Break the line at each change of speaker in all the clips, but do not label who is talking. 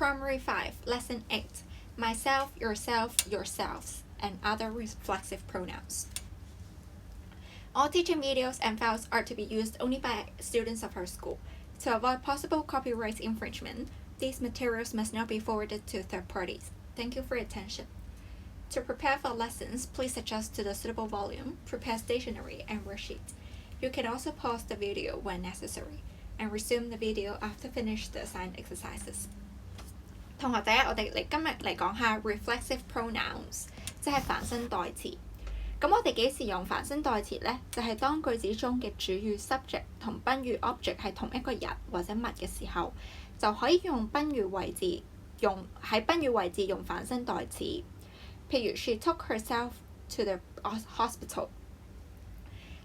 Primary 5, Lesson 8, Myself, Yourself, Yourselves, and other reflexive pronouns. All teaching videos and files are to be used only by students of our school. To avoid possible copyright infringement, these materials must not be forwarded to third parties. Thank you for your attention. To prepare for lessons, please adjust to the suitable volume, prepare stationery and worksheet. You can also pause the video when necessary, and resume the video after finish the assigned exercises. 同學仔，我哋今日嚟講下 reflexive pronouns， 即係反身代詞。咁我哋幾時用反身代詞呢？就係當句子中嘅主語 subject 同賓語 object 係同一個人或者物嘅時候，就可以用賓語位置喺賓語位置用反身代詞。譬如 She took herself to the hospital，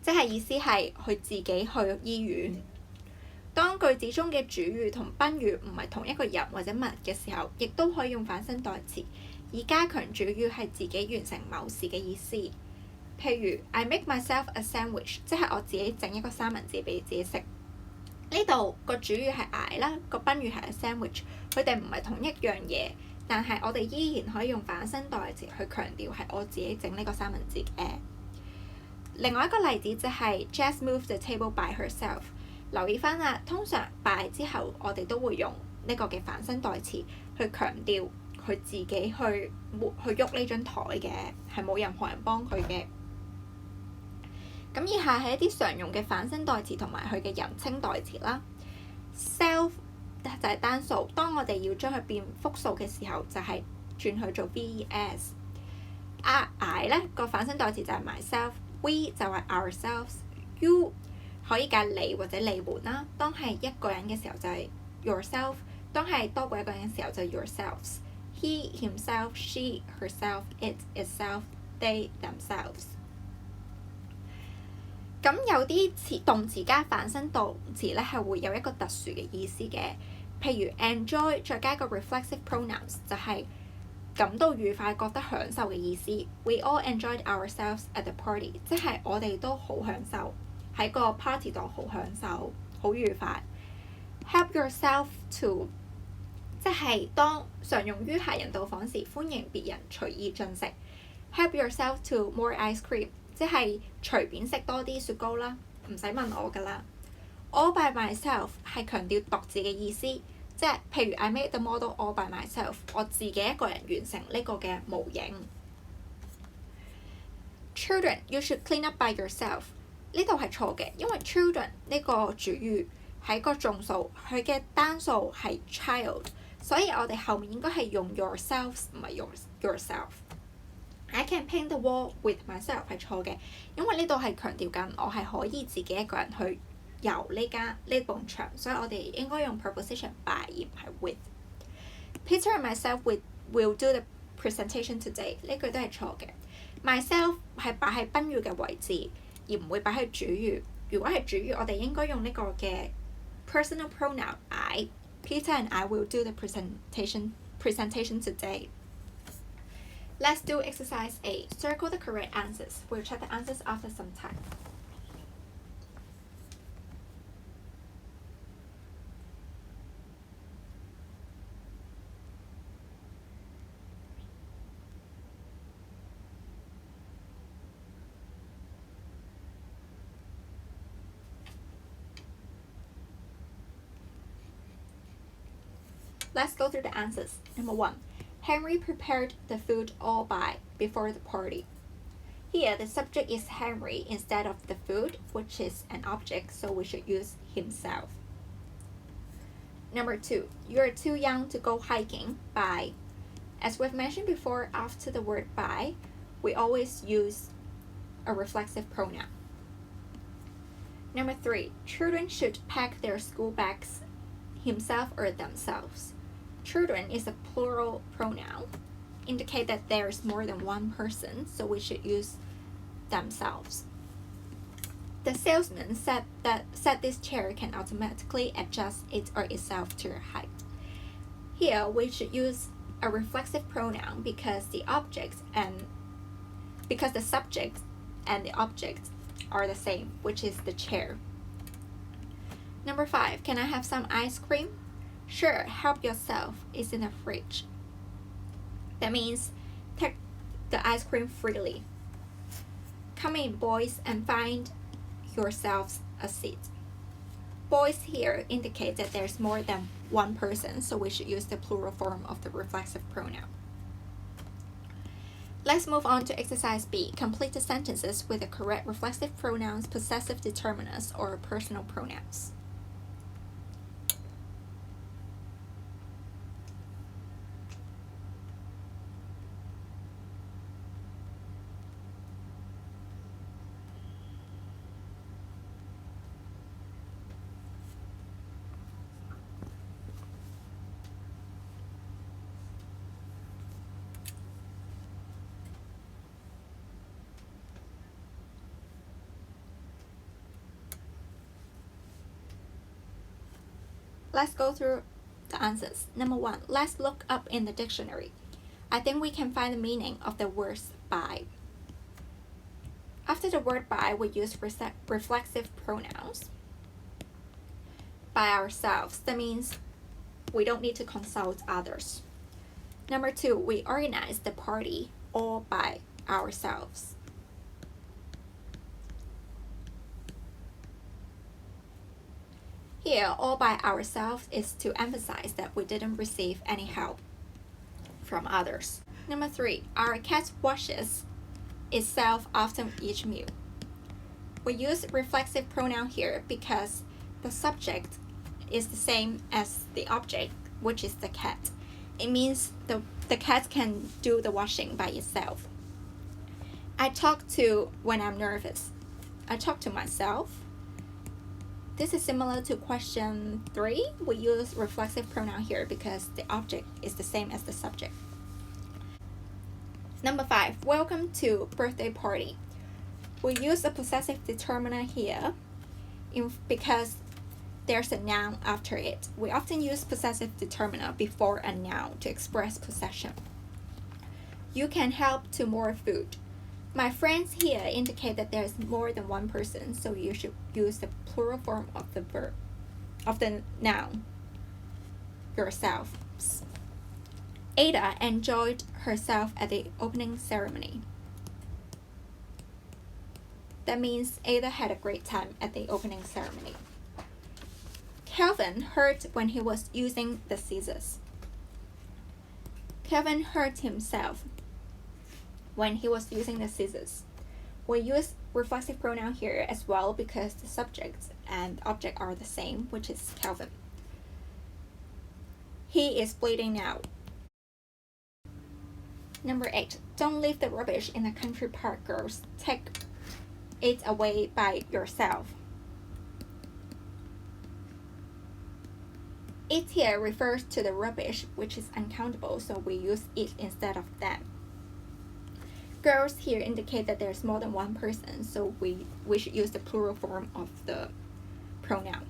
即係意思係佢自己去醫院。當句子中嘅主語同賓語唔係同一個人或者物嘅時候，亦都可以用反身代詞，以加強主語係自己完成某事嘅意思。譬如 I make myself a sandwich， 即係我自己整一個三文治俾自己食。呢度個主語係 I 啦，個賓語係 a sandwich， 佢哋唔係同一樣嘢，但係我哋依然可以用反身代詞去強調係我自己整呢個三文治嘅。另外一個例子就係 Jess moved the table by herself。留意翻啦，通常 by 之後我哋都會用呢個嘅反身代詞去強調佢自己去喐呢張台嘅，係冇任何人幫佢嘅。咁以下係一啲常用嘅反身代詞同埋佢嘅人稱代詞啦。self 就係單數，當我哋要將佢變複數嘅時候，就係轉去做 VES。I 咧個反身代詞就係 myself，we 就係 ourselves，you 可以解你或者你們啦。當係一個人嘅時候就係 yourself， 當係多過一個人嘅時候就係 yourselves。He, himself, she, herself, it, itself, they, themselves。咁有啲動詞加反身動詞咧係會有一個特殊嘅意思嘅，譬如 enjoy 再加個 reflexive pronouns 就係感到愉快、覺得享受嘅意思。We all enjoyed ourselves at the party， 即係我哋都好享受喺個 party 度，好享受、好愉快。Help yourself to 即係當常用於客人到訪時，歡迎別人隨意進食。Help yourself to more ice cream， 即係隨便食多啲雪糕啦，唔使問我㗎啦。All by myself 係強調獨自嘅意思，即係譬如 I made the model all by myself， 我自己一個人完成呢個嘅模型。Children, you should clean up by yourself。呢度係錯嘅，因為 children 呢個主語係個眾數，佢嘅單數係 child， 所以我哋後面應該係用 yourselves 唔係 yourself。I can paint the wall with myself 係錯嘅，因為呢度係強調緊我係可以自己一個人去遊呢埲牆，所以我哋應該用 preposition by 而唔係 with。Peter and myself will do the presentation today， 呢句都係錯嘅。myself 係擺喺賓語嘅位置，而唔會擺喺主語。如果係主語，我哋應該用呢個嘅 personal pronoun I。Peter and I will do the presentation today。Let's do exercise A. Circle the correct answers. We'll check the answers after some time. Let's go through the answers. Number 1. Henry prepared the food all by before the party. Here, the subject is Henry instead of the food, which is an object, so we should use himself. Number 2. You're too young to go hiking by. As we've mentioned before, after the word by, we always use a reflexive pronoun. Number 3. Children should pack their school bags himself or themselves. Children is a plural pronoun, indicate that there is more than one person, so we should use themselves. The salesman said this chair can automatically adjust it or itself to your height. Here we should use a reflexive pronoun because the subject and the object are the same, which is the chair. Number 5, can I have some ice cream? Sure, help yourself is in the fridge. That means take the ice cream freely. Come in, boys, and find yourselves a seat. Boys here indicate that there's more than one person, so we should use the plural form of the reflexive pronoun. Let's move on to exercise B. Complete the sentences with the correct reflexive pronouns, possessive determinants, or personal pronouns. Let's go through the answers. Number 1, let's look up in the dictionary. I think we can find the meaning of the words by. After the word by, we use reflexive pronouns. By ourselves, that means we don't need to consult others. Number 2, we organize the party all by ourselves. Here, all by ourselves is to emphasize that we didn't receive any help from others. Number 3, our cat washes itself after each meal. We use reflexive pronoun here because the subject is the same as the object, which is the cat. It means the cat can do the washing by itself. I talk to when I'm nervous. I talk to myself. This is similar to question 3. We use reflexive pronoun here because the object is the same as the subject. Number 5, welcome to birthday party. We use a possessive determiner here because there's a noun after it. We often use possessive determiner before a noun to express possession. You can help to more food. My friends here indicate that there's more than one person, so you should use the plural form of the noun, yourself. Ada enjoyed herself at the opening ceremony. That means Ada had a great time at the opening ceremony. Kelvin hurt when he was using the scissors. Kelvin hurt himself when he was using the scissors. We use reflexive pronoun here as well because the subject and object are the same, which is Kelvin. He is bleeding now. Number 8, don't leave the rubbish in the country park, girls. Take it away by yourself. It here refers to the rubbish, which is uncountable, so we use it instead of them. Girls here indicate that there's more than one person, so we should use the plural form of the pronoun.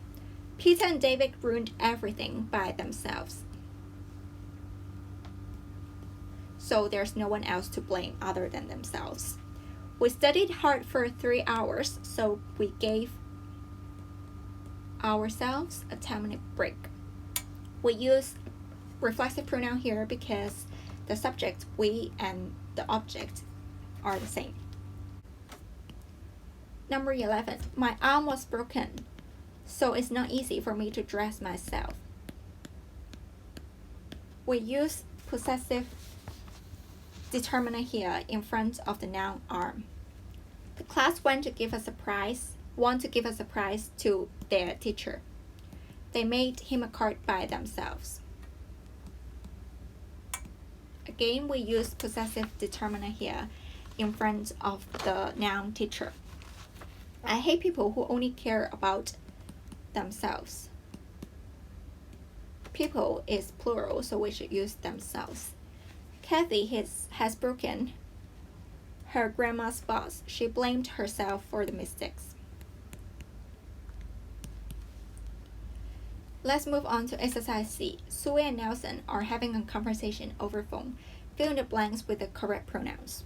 Peter and David ruined everything by themselves. So there's no one else to blame other than themselves. We studied hard for 3 hours, so we gave ourselves a 10-minute break. We use reflexive pronoun here because the subject, we, and the object are the same. Number 11, my arm was broken, so it's not easy for me to dress myself. We use possessive determiner here in front of the noun arm. The class want to give a surprise to their teacher. They made him a card by themselves. Again, we use possessive determiner here in front of the noun teacher. I hate people who only care about themselves. People is plural, so we should use themselves. Kathy has broken her grandma's vase. She blamed herself for the mistakes. Let's move on to exercise C. Sue and Nelson are having a conversation over phone. Fill in the blanks with the correct pronouns.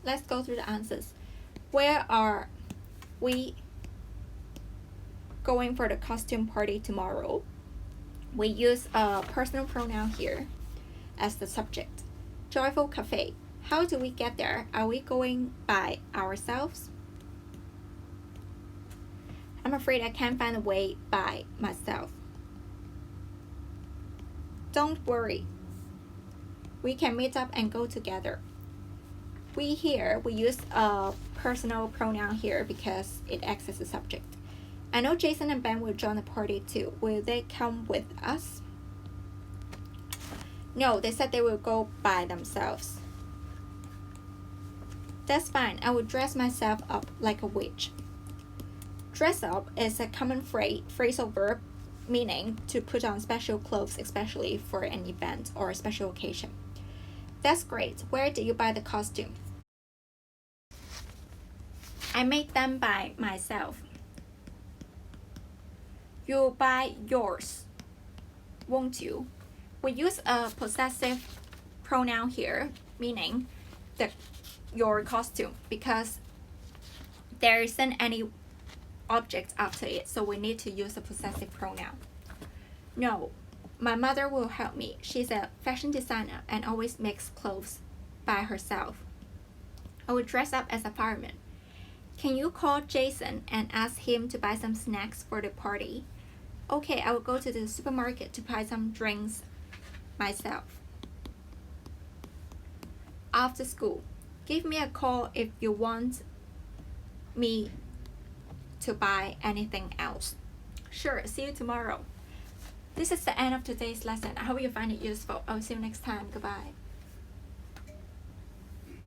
Let's go through the answers. Where are we going for the costume party tomorrow? We use a personal pronoun here as the subject. Joyful Cafe. How do we get there? Are we going by ourselves? I'm afraid I can't find a way by myself. Don't worry. We can meet up and go together. We use a personal pronoun here because it acts as a subject. I know Jason and Ben will join the party too. Will they come with us? No, they said they will go by themselves. That's fine. I will dress myself up like a witch. Dress up is a common phrasal verb meaning to put on special clothes, especially for an event or a special occasion. That's great. Where did you buy the costume? I made them by myself. You'll buy yours, won't you? We use a possessive pronoun here, meaning your costume, because there isn't any object after it, so we need to use a possessive pronoun. No, my mother will help me. She's a fashion designer and always makes clothes by herself. I will dress up as a fireman. Can you call Jason and ask him to buy some snacks for the party? Okay, I will go to the supermarket to buy some drinks myself. After school, give me a call if you want me to buy anything else. Sure, see you tomorrow. This is the end of today's lesson. I hope you find it useful. I'll see you next time. Goodbye.